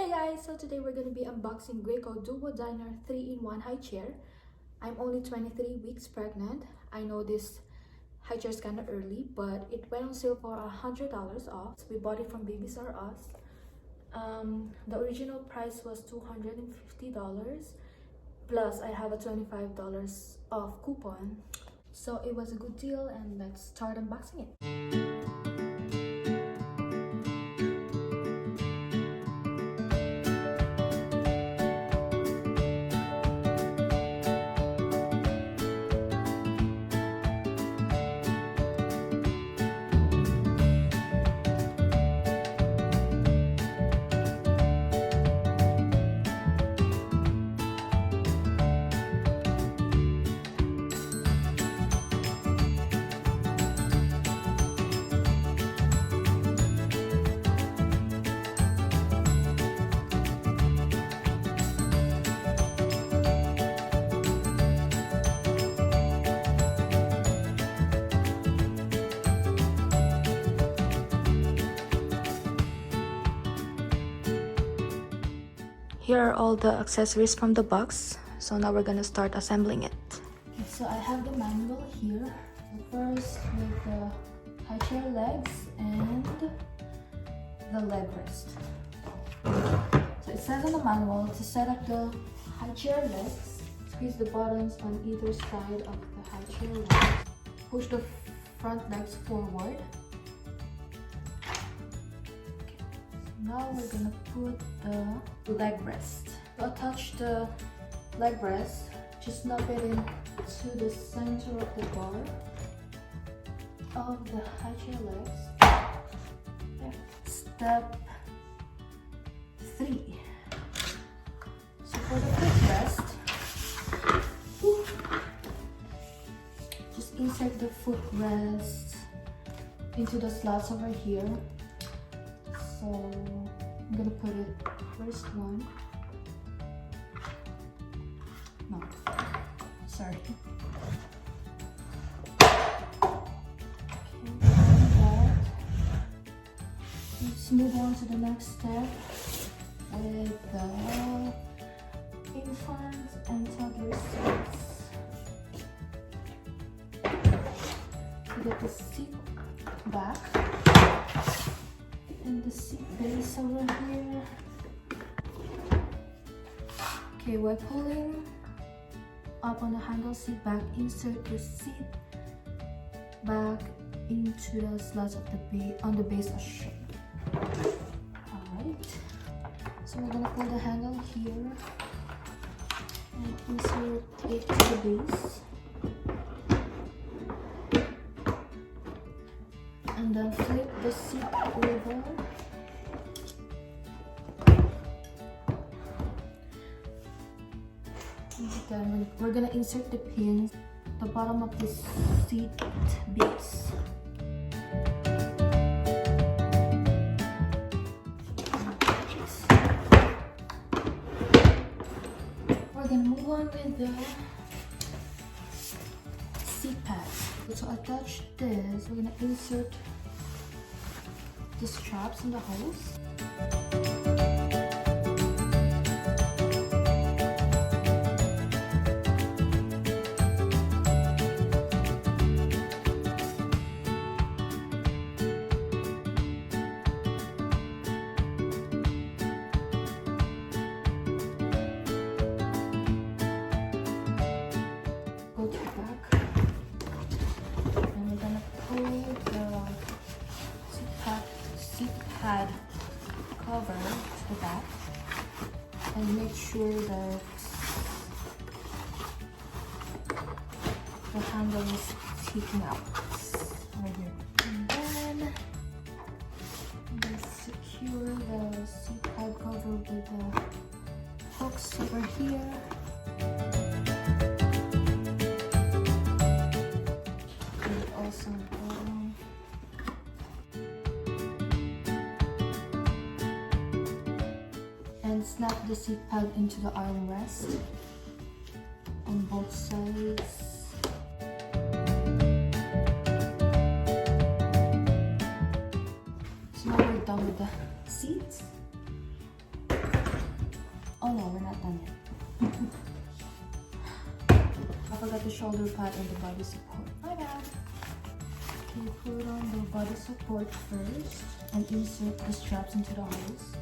Hey guys, so today we're going to be unboxing Graco DuoDiner 3-in-1 high chair. I'm only 23 weeks pregnant. I know this high chair is kind of early, but it went on sale for $100 off. We bought it from Babies R Us. The original price was $250, plus I have a $25 off coupon. So it was a good deal, and let's start unboxing it. Here are all the accessories from the box. So now we're gonna start assembling it. So I have the manual here. First with the high chair legs and the leg rest. So it says on the manual to set up the high chair legs, squeeze the buttons on either side of the high chair legs. Push the front legs forward. Now we're gonna put the leg rest. To attach the leg rest, just snap it in to the center of the bar of the high chair legs. Okay. Step 3. So for the footrest, just insert the footrest into the slots over here. So I'm gonna put it first one. No, sorry. Okay, that. Let's move on to the next step with the infant and toddler seats. You get the seat back. And the seat base over here. Okay, while pulling up on the handle seat back, insert the seat back into the slots of on the base as shown. Alright, so we're gonna pull the handle here and insert it to the base. And then flip the seat over. And then we're gonna insert the pins at the bottom of the seat base. We're gonna move on with the seat pad. To attach this, we're gonna insert the straps in the hose. Go to the back. And we're gonna pull the seat pad cover to the back and make sure that the handle is sticking out right here. And then just secure the seat pad cover with the hooks over here. And also snap the seat pad into the armrest on both sides. So now we're done with the seats. I forgot the shoulder pad and the body support. My bad. Okay, put on the body support first and insert the straps into the holes.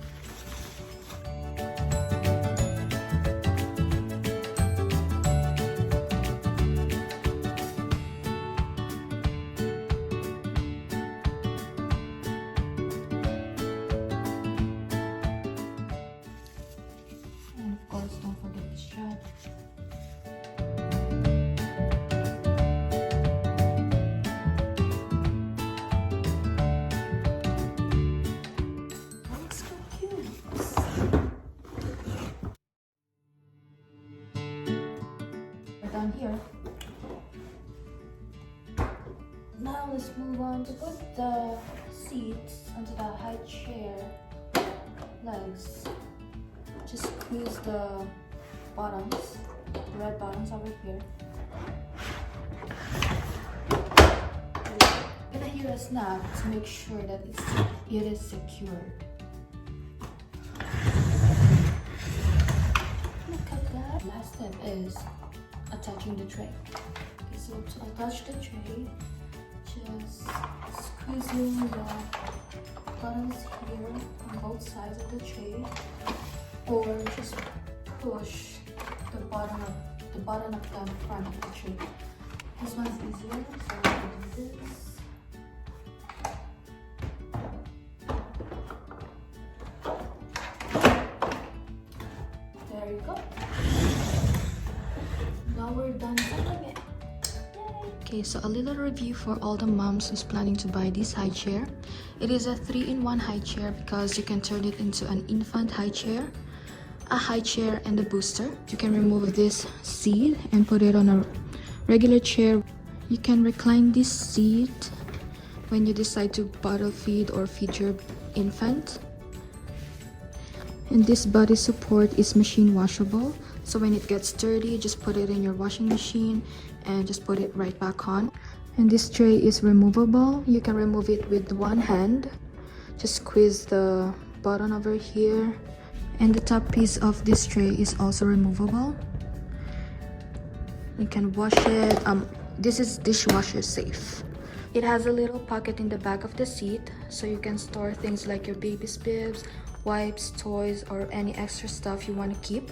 And of course, don't forget the strap. Down here. Now let's move on to put the seats onto the high chair legs. Just squeeze the bottoms, the red bottoms over here. You're gonna hear a snap to make sure that it is secured. Look at that. Last step is attaching the tray. Okay, so to attach the tray, just squeezing the buttons here on both sides of the tray, or just push the bottom of the front of the tray. This one's easier, so I'm gonna do this. There you go. Now we're done filming it. Yay. Okay, so a little review for all the moms who's planning to buy this high chair. It is a 3-in-1 high chair because you can turn it into an infant high chair, a high chair, and a booster. You can remove this seat and put it on a regular chair. You can recline this seat when you decide to bottle feed or feed your infant. And this body support is machine washable, so when it gets dirty, just put it in your washing machine and just put it right back on. And this tray is removable. You can remove it with one hand. Just squeeze the button over here. And the top piece of this tray is also removable. You can wash it. This is dishwasher safe. It has a little pocket in the back of the seat, so you can store things like your baby's bibs, wipes, toys, or any extra stuff you want to keep.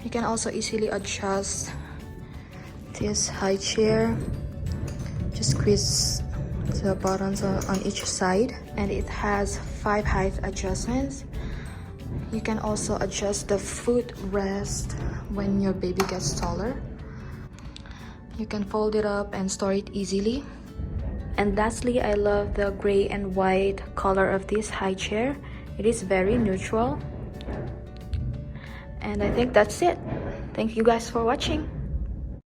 You can also easily adjust this high chair. Just squeeze the buttons on each side, and it has 5 height adjustments. You can also adjust the footrest when your baby gets taller. You can fold it up and store it easily. And lastly, I love the gray and white color of this high chair. It is very neutral. And I think that's it. Thank you guys for watching.